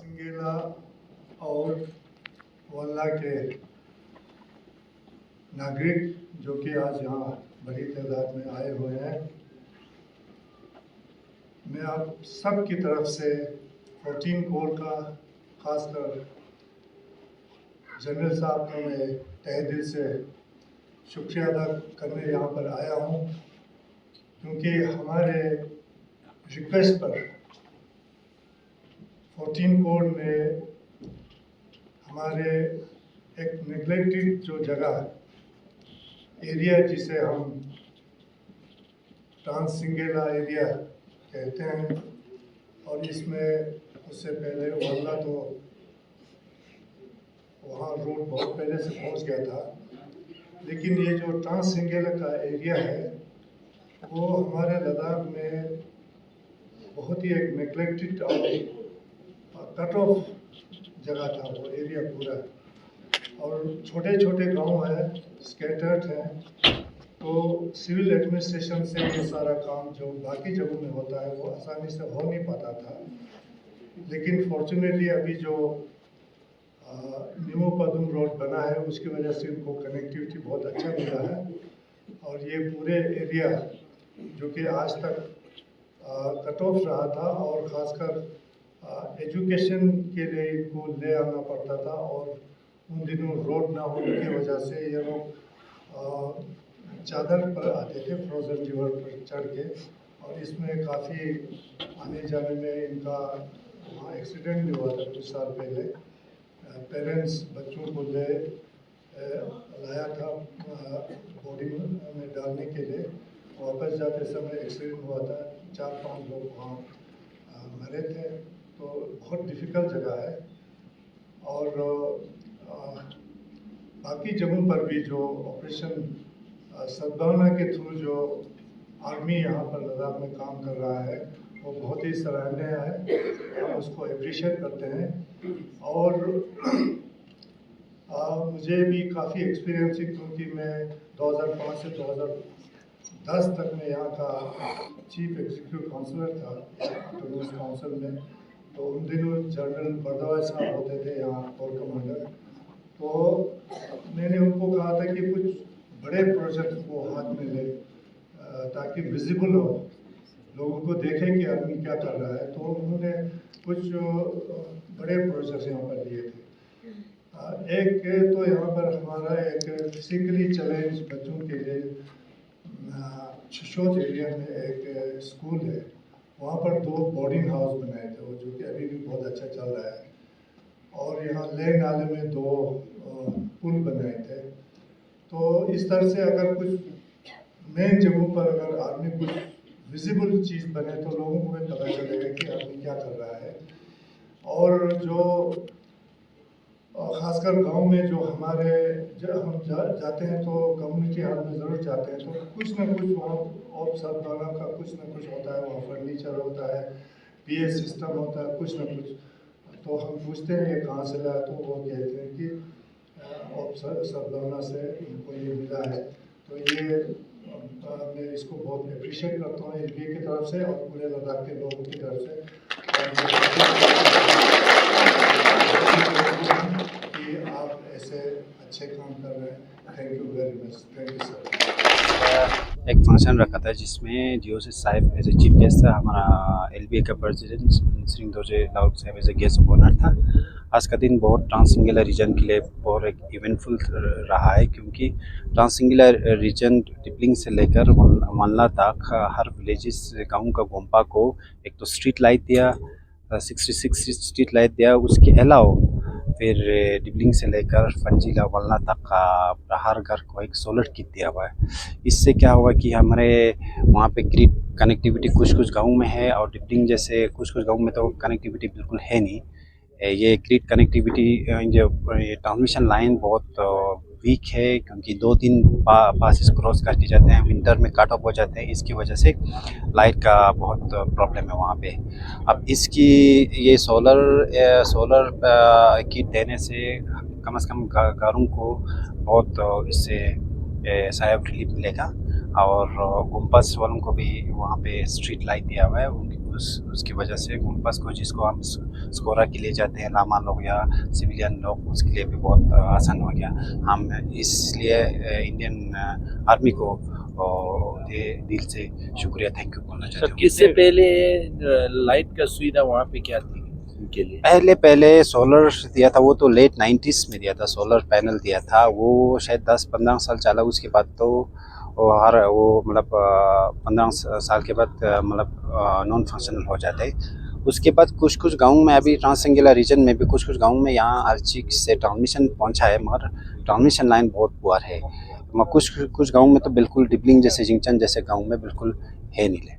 सिंगेला और वल्ला के नागरिक जो कि आज यहाँ बड़ी तादाद में आए हुए हैं, मैं आप सब की तरफ से 14 कोर का खासकर जनरल साहब का मैं तहे दिल से शुक्रिया अदा करने यहाँ पर आया हूँ, क्योंकि हमारे रिक्वेस्ट पर 14 कोर में हमारे एक नेग्लेक्टेड जो जगह एरिया जिसे हम ट्रांस सिंगेला एरिया कहते हैं, और इसमें उससे पहले वल्ला तो वहाँ रोड बहुत पहले से पहुँच गया था, लेकिन ये जो ट्रांस सिंगेला का एरिया है वो हमारे लद्दाख में बहुत ही एक नेग्लेक्टेड और कट ऑफ जगह था वो एरिया पूरा, और छोटे छोटे गांव हैं, स्कैटर्ड हैं, तो सिविल एडमिनिस्ट्रेशन से ये सारा काम जो बाकी जगहों में होता है वो आसानी से हो नहीं पाता था। लेकिन फॉर्चुनेटली अभी जो न्यू पदम रोड बना है उसकी वजह से इनको कनेक्टिविटी बहुत अच्छा मिला है, और ये पूरे एरिया जो कि आज तक कट ऑफ रहा था और ख़ासकर एजुकेशन के लिए इनको ले आना पड़ता था, और उन दिनों रोड ना होने की वजह से ये लोग चादर पर आते थे, फ्रोजन रिवर पर चढ़ के, और इसमें काफ़ी आने जाने में इनका वहाँ एक्सीडेंट भी हुआ था कुछ साल पहले। पेरेंट्स बच्चों को लाया था बोर्डिंग में डालने के लिए, वापस जाते समय एक्सीडेंट हुआ था, 4-5 लोग वहाँ मरे थे, तो बहुत डिफ़िकल्ट जगह है। और बाकी जगहों पर भी जो ऑपरेशन सद्भावना के थ्रू जो आर्मी यहाँ पर लद्दाख में काम कर रहा है वो बहुत ही सराहनीय है, हम उसको अप्रिशिएट करते हैं। और मुझे भी काफ़ी एक्सपीरियंस है, क्योंकि मैं 2005 से 2010 तक में यहाँ का चीफ एग्जीक्यूटिव काउंसलर था ऑटोनॉमस काउंसिल में, तो उन दिनों जनरल बर्दवाज साहब होते थे यहाँ कोर कमांडर, तो मैंने उनको कहा था कि कुछ बड़े प्रोजेक्ट को हाथ में ले ताकि विजिबल हो, लोगों को देखें कि आदमी क्या कर रहा है, तो उन्होंने कुछ बड़े प्रोजेक्ट्स यहाँ पर लिए थे। एक तो यहाँ पर हमारा एक फिजिकली चैलेंज बच्चों के लिए शिशोद एरिया में एक स्कूल है, वहाँ पर 2 बोर्डिंग हाउस बनाए थे, वो जो कि अभी भी बहुत अच्छा चल रहा है, और यहाँ ले नाले में 2 पुल बनाए थे। तो इस तरह से अगर कुछ मेन जगहों पर अगर आदमी कुछ विजिबल चीज़ बने तो लोगों को भी पता चलेगा कि आदमी क्या कर रहा है। और जो खासकर गांव में जो हमारे हम जाते हैं तो कम्युनिटी हॉल में ज़रूर जाते हैं, तो कुछ ना कुछ वहाँ और सद्भावना का कुछ ना कुछ होता है, वहाँ फर्नीचर होता है, PA सिस्टम होता है, कुछ ना कुछ, तो हम पूछते हैं ये कहाँ से लाया, तो वो कहते हैं कि और सद्भावना से इनको ये मिला है। तो ये मैं इसको बहुत अप्रिशिएट करता हूँ LBA की तरफ से और पूरे लद्दाख के लोगों की तरफ से कि आप ऐसे अच्छे काम कर रहे हैं। Thank you very much. Thank you sir. एक फंक्शन रखा था जिसमें DOC साहिब एज ए चीफ गेस्ट था, हमारा LBA का प्रेसिडेंट सिंह दोजे लाउड साहब as a guest of honour था। आज का दिन बहुत ट्रांस सिंगेला रीजन के लिए बहुत एक इवेंटफुल रहा है, क्योंकि ट्रांस सिंगेला रीजन टिपलिंग से लेकर वल्ला तक हर विलेजेस गाँव का गोम्पा को एक तो स्ट्रीट लाइट दिया, 66 स्ट्रीट लाइट दिया, उसके अलावा फिर डिबलिंग से लेकर फंजीला वल्ला तक का हर घर को एक सोलर किट दिया हुआ है। इससे क्या हुआ कि हमारे वहाँ पे ग्रिड कनेक्टिविटी कुछ कुछ गाँव में है, और डिबलिंग जैसे कुछ कुछ गाँव में तो कनेक्टिविटी बिल्कुल है नहीं। ये ग्रिड कनेक्टिविटी जो ट्रांसमिशन लाइन बहुत वीक है, क्योंकि 2-3 पासेस क्रॉस करके जाते हैं, विंटर में कट ऑफ हो जाते हैं, इसकी वजह से लाइट का बहुत प्रॉब्लम है वहाँ पे। अब इसकी ये सोलर किट देने से कम घरों को बहुत इससे सहायक रिलीफ मिलेगा। और गुम्पस वालों को भी वहाँ पे स्ट्रीट लाइट दिया हुआ है। उसकी वजह से गुम्पस को, जिसको हम स्कोरा के लिए जाते हैं, लामा लोग या सिविलियन लोग, उसके लिए भी बहुत आसान हो गया। हम इसलिए इंडियन आर्मी को दिल से शुक्रिया, थैंक यू बोलना चाहते सर, हैं। इससे पहले लाइट का सुविधा वहाँ पे क्या थी इनके लिए? पहले सोलर दिया था, वो तो लेट 90s में दिया था, सोलर पैनल दिया था, वो शायद 10-15 साल चला। उसके बाद तो वो मतलब 15 साल के बाद मतलब नॉन फंक्शनल हो जाता है। उसके बाद कुछ कुछ गाँव में, अभी ट्रांसंगेला रीजन में भी कुछ कुछ गाँव में यहाँ अर्ची से ट्रांसमिशन पहुँचा है, मगर ट्रांसमिशन लाइन बहुत पुअर है। कुछ कुछ गाँव में तो बिल्कुल डिबलिंग जैसे, जिंगचन जैसे गाँव में बिल्कुल है नहीं।